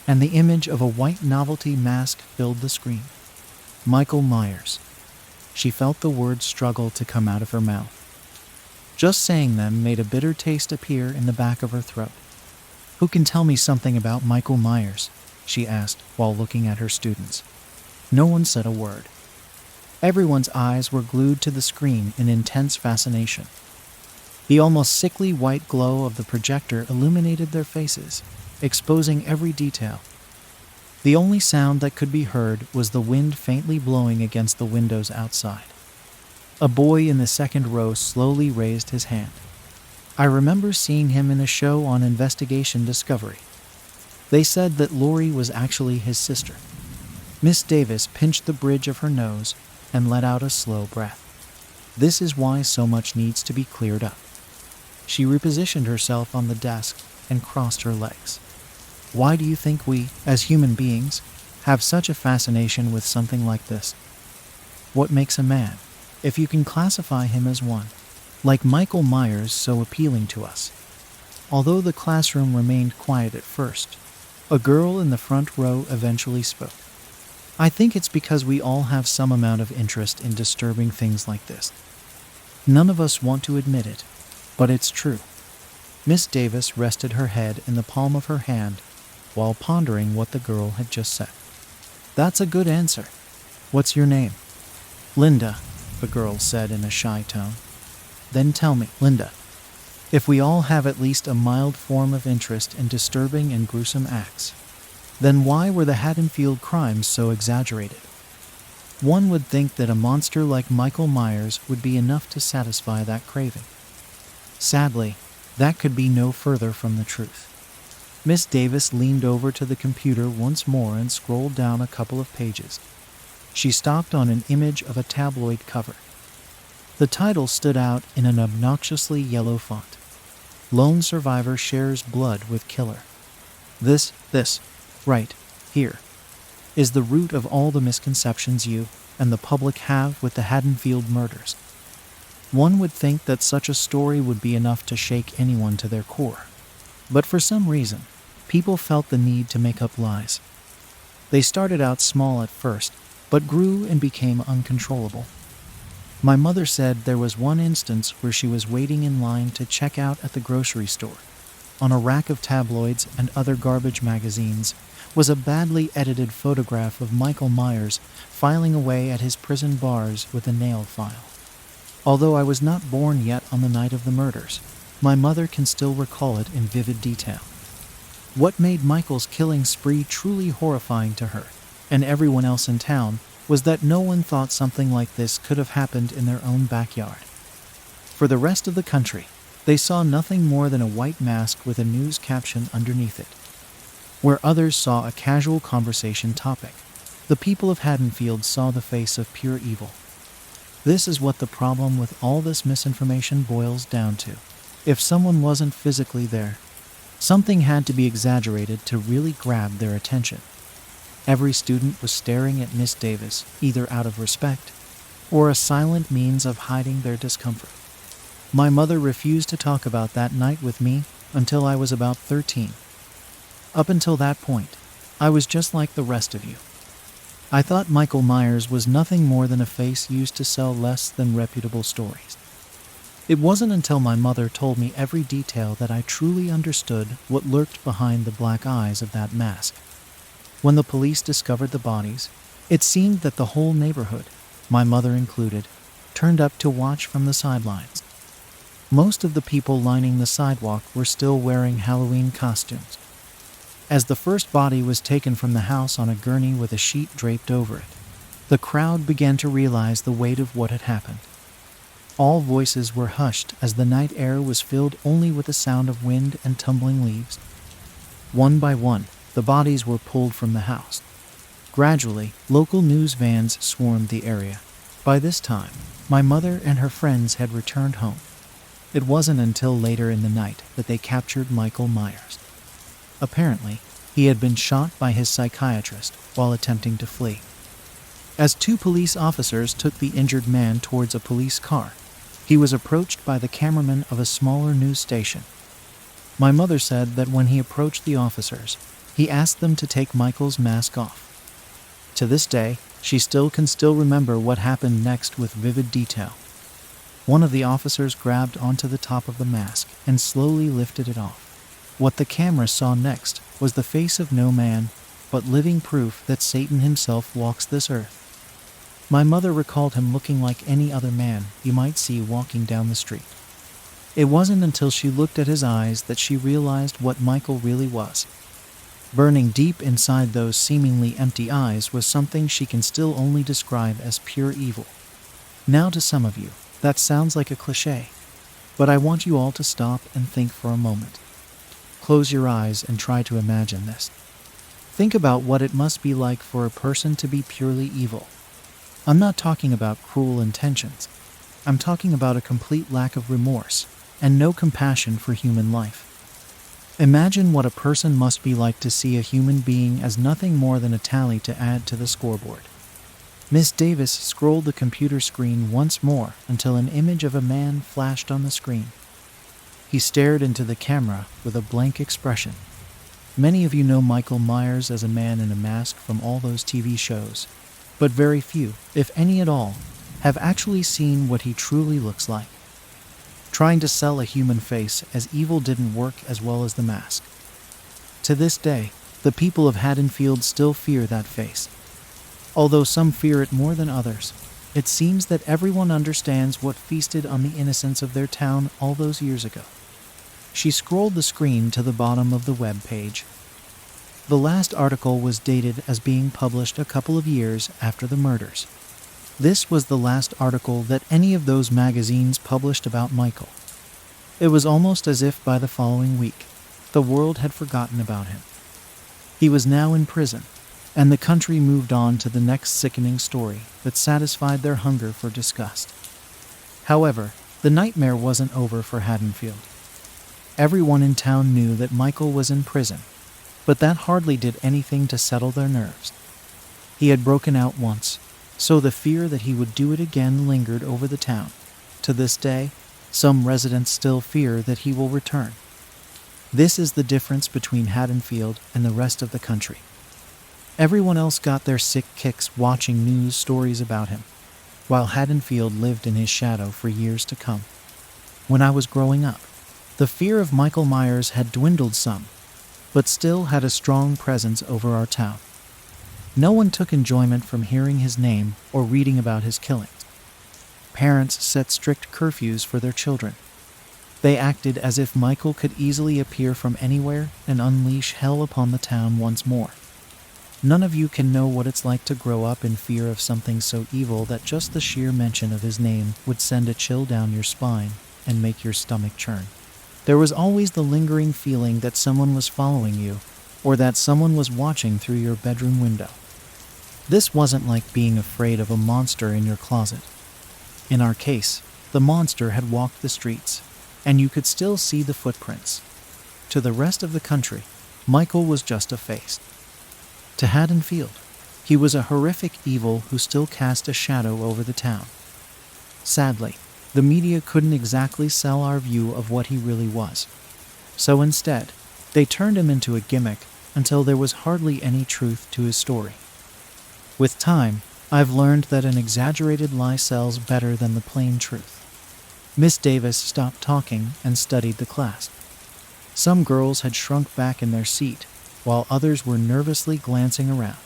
and the image of a white novelty mask filled the screen. Michael Myers. She felt the words struggle to come out of her mouth. Just saying them made a bitter taste appear in the back of her throat. Who can tell me something about Michael Myers? She asked while looking at her students. No one said a word. Everyone's eyes were glued to the screen in intense fascination. The almost sickly white glow of the projector illuminated their faces, exposing every detail. The only sound that could be heard was the wind faintly blowing against the windows outside. A boy in the second row slowly raised his hand. I remember seeing him in a show on Investigation Discovery. They said that Lori was actually his sister. Miss Davis pinched the bridge of her nose and let out a slow breath. This is why so much needs to be cleared up. She repositioned herself on the desk and crossed her legs. Why do you think we, as human beings, have such a fascination with something like this? What makes a man, if you can classify him as one, like Michael Myers, so appealing to us? Although the classroom remained quiet at first, a girl in the front row eventually spoke. I think it's because we all have some amount of interest in disturbing things like this. None of us want to admit it, but it's true. Miss Davis rested her head in the palm of her hand while pondering what the girl had just said. That's a good answer. What's your name? Linda, the girl said in a shy tone. Then tell me, Linda, if we all have at least a mild form of interest in disturbing and gruesome acts, then why were the Haddonfield crimes so exaggerated? One would think that a monster like Michael Myers would be enough to satisfy that craving. Sadly, that could be no further from the truth. Miss Davis leaned over to the computer once more and scrolled down a couple of pages. She stopped on an image of a tabloid cover. The title stood out in an obnoxiously yellow font. Lone survivor shares blood with killer. This, right here, is the root of all the misconceptions you and the public have with the Haddonfield murders. One would think that such a story would be enough to shake anyone to their core. But for some reason, people felt the need to make up lies. They started out small at first, but grew and became uncontrollable. My mother said there was one instance where she was waiting in line to check out at the grocery store. On a rack of tabloids and other garbage magazines was a badly edited photograph of Michael Myers filing away at his prison bars with a nail file. Although I was not born yet on the night of the murders, my mother can still recall it in vivid detail. What made Michael's killing spree truly horrifying to her and everyone else in town was that no one thought something like this could have happened in their own backyard. For the rest of the country, they saw nothing more than a white mask with a news caption underneath it. Where others saw a casual conversation topic, the people of Haddonfield saw the face of pure evil. This is what the problem with all this misinformation boils down to. If someone wasn't physically there, something had to be exaggerated to really grab their attention. Every student was staring at Miss Davis, either out of respect or a silent means of hiding their discomfort. My mother refused to talk about that night with me until I was about 13. Up until that point, I was just like the rest of you. I thought Michael Myers was nothing more than a face used to sell less than reputable stories. It wasn't until my mother told me every detail that I truly understood what lurked behind the black eyes of that mask. When the police discovered the bodies, it seemed that the whole neighborhood, my mother included, turned up to watch from the sidelines. Most of the people lining the sidewalk were still wearing Halloween costumes. As the first body was taken from the house on a gurney with a sheet draped over it, the crowd began to realize the weight of what had happened. All voices were hushed as the night air was filled only with the sound of wind and tumbling leaves. One by one, the bodies were pulled from the house. Gradually, local news vans swarmed the area. By this time, my mother and her friends had returned home. It wasn't until later in the night that they captured Michael Myers. Apparently, he had been shot by his psychiatrist while attempting to flee. As two police officers took the injured man towards a police car, he was approached by the cameraman of a smaller news station. My mother said that when he approached the officers, he asked them to take Michael's mask off. To this day, she can still remember what happened next with vivid detail. One of the officers grabbed onto the top of the mask and slowly lifted it off. What the camera saw next was the face of no man, but living proof that Satan himself walks this earth. My mother recalled him looking like any other man you might see walking down the street. It wasn't until she looked at his eyes that she realized what Michael really was. Burning deep inside those seemingly empty eyes was something she can still only describe as pure evil. Now to some of you, that sounds like a cliché, but I want you all to stop and think for a moment. Close your eyes and try to imagine this. Think about what it must be like for a person to be purely evil. I'm not talking about cruel intentions. I'm talking about a complete lack of remorse and no compassion for human life. Imagine what a person must be like to see a human being as nothing more than a tally to add to the scoreboard. Miss Davis scrolled the computer screen once more until an image of a man flashed on the screen. He stared into the camera with a blank expression. Many of you know Michael Myers as a man in a mask from all those TV shows, but very few, if any at all, have actually seen what he truly looks like. Trying to sell a human face as evil didn't work as well as the mask. To this day, the people of Haddonfield still fear that face. Although some fear it more than others, it seems that everyone understands what feasted on the innocence of their town all those years ago. She scrolled the screen to the bottom of the web page. The last article was dated as being published a couple of years after the murders. This was the last article that any of those magazines published about Michael. It was almost as if by the following week, the world had forgotten about him. He was now in prison, and the country moved on to the next sickening story that satisfied their hunger for disgust. However, the nightmare wasn't over for Haddonfield. Everyone in town knew that Michael was in prison, but that hardly did anything to settle their nerves. He had broken out once, so the fear that he would do it again lingered over the town. To this day, some residents still fear that he will return. This is the difference between Haddonfield and the rest of the country. Everyone else got their sick kicks watching news stories about him, while Haddonfield lived in his shadow for years to come. When I was growing up, the fear of Michael Myers had dwindled some, but still had a strong presence over our town. No one took enjoyment from hearing his name or reading about his killings. Parents set strict curfews for their children. They acted as if Michael could easily appear from anywhere and unleash hell upon the town once more. None of you can know what it's like to grow up in fear of something so evil that just the sheer mention of his name would send a chill down your spine and make your stomach churn. There was always the lingering feeling that someone was following you, or that someone was watching through your bedroom window. This wasn't like being afraid of a monster in your closet. In our case, the monster had walked the streets, and you could still see the footprints. To the rest of the country, Michael was just a face. To Haddonfield, he was a horrific evil who still cast a shadow over the town. Sadly, the media couldn't exactly sell our view of what he really was. So instead, they turned him into a gimmick until there was hardly any truth to his story. With time, I've learned that an exaggerated lie sells better than the plain truth. Miss Davis stopped talking and studied the class. Some girls had shrunk back in their seat, while others were nervously glancing around.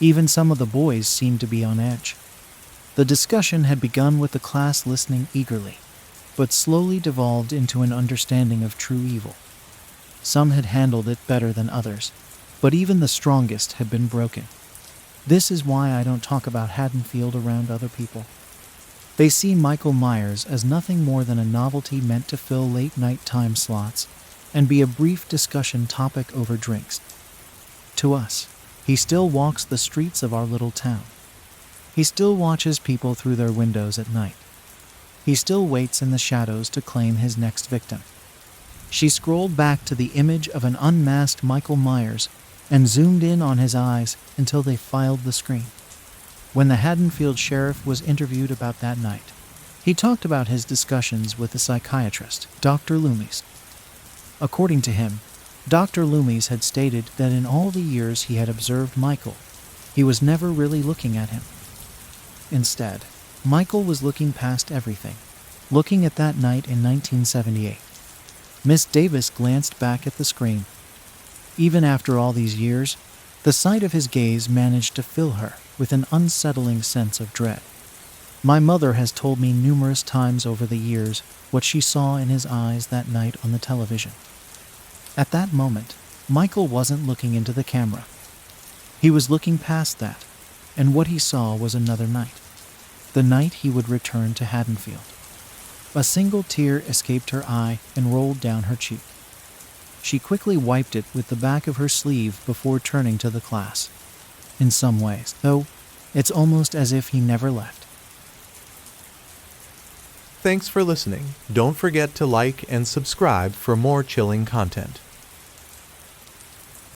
Even some of the boys seemed to be on edge. The discussion had begun with the class listening eagerly, but slowly devolved into an understanding of true evil. Some had handled it better than others, but even the strongest had been broken. This is why I don't talk about Haddonfield around other people. They see Michael Myers as nothing more than a novelty meant to fill late-night time slots and be a brief discussion topic over drinks. To us, he still walks the streets of our little town. He still watches people through their windows at night. He still waits in the shadows to claim his next victim. She scrolled back to the image of an unmasked Michael Myers and zoomed in on his eyes until they filed the screen. When the Haddonfield sheriff was interviewed about that night, he talked about his discussions with the psychiatrist, Dr. Loomis. According to him, Dr. Loomis had stated that in all the years he had observed Michael, he was never really looking at him. Instead, Michael was looking past everything, looking at that night in 1978. Miss Davis glanced back at the screen. Even after all these years, The sight of his gaze managed to fill her with an unsettling sense of dread. My mother has told me numerous times over the years what she saw in his eyes that night on the television. At that moment, Michael wasn't looking into the camera. He was looking past that, and what he saw was another night. The night he would return to Haddonfield. A single tear escaped her eye and rolled down her cheek. She quickly wiped it with the back of her sleeve before turning to the class. In some ways, though, it's almost as if he never left. Thanks for listening. Don't forget to like and subscribe for more chilling content.